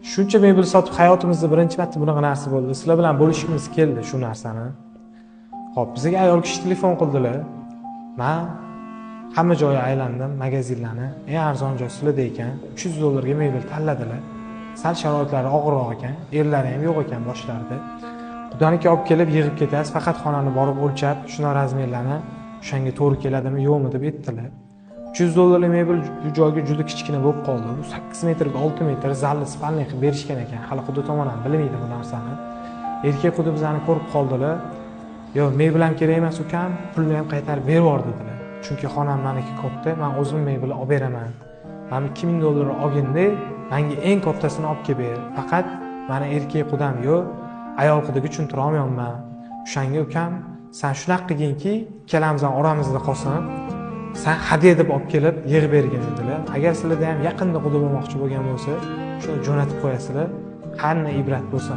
Shuncha mebel sotib hayotimizda birinchi marta bunaqa narsa bo'ldi. Sizlar bilan bo'lishimiz keldi shu narsani. Xo'p, bizga ayol kishi telefon qildilar. Men hamma joyga aylandim, magazinlarni. Eng arzon joy sizlarda ekan. $300 mebel tanladilar. Sal sharoitlari og'irroq ekan, erlari ham yo'q ekan boshlarida. Xudaniki olib kelib yig'ib ketasiz, faqat xonani borib o'lchab, shuna razmerlarni o'shanga to'g'ri keladimi, yo'qmi deb aytdilar. $300 mebel bu joyga juda kichkina bo'lib qoldi. Bu 8 metrga 6 metr zalli spalniy qilib berishgan ekan. Hali xudo tomon ham bilmaydi bu narsani. Erkak xuddi bizani ko'rib qoldilar. Yo, mebel ham kerak emas ukam, pulni ham qaytarib berib yubor dedilar. Chunki xonam meniki katta, men o'zim mebel olib beraman. Men $2000 olganda menga eng kattasini olib kelib ber. Faqat meni erkak qudam yo'q, ayol qidiga tushuntira olmayman. O'shanga ukam, sen shunaqa qilginki, ikkalamizning oramizda qolsin. Sen hadya deb olib kelib yig'ib bergan edilar. Agar sizlarda ham yaqinda quda bo'lmoqchi bo'lgan bo'lsa, shuni jo'natib qo'yasizlar. Qanday ibrat bo'lsa.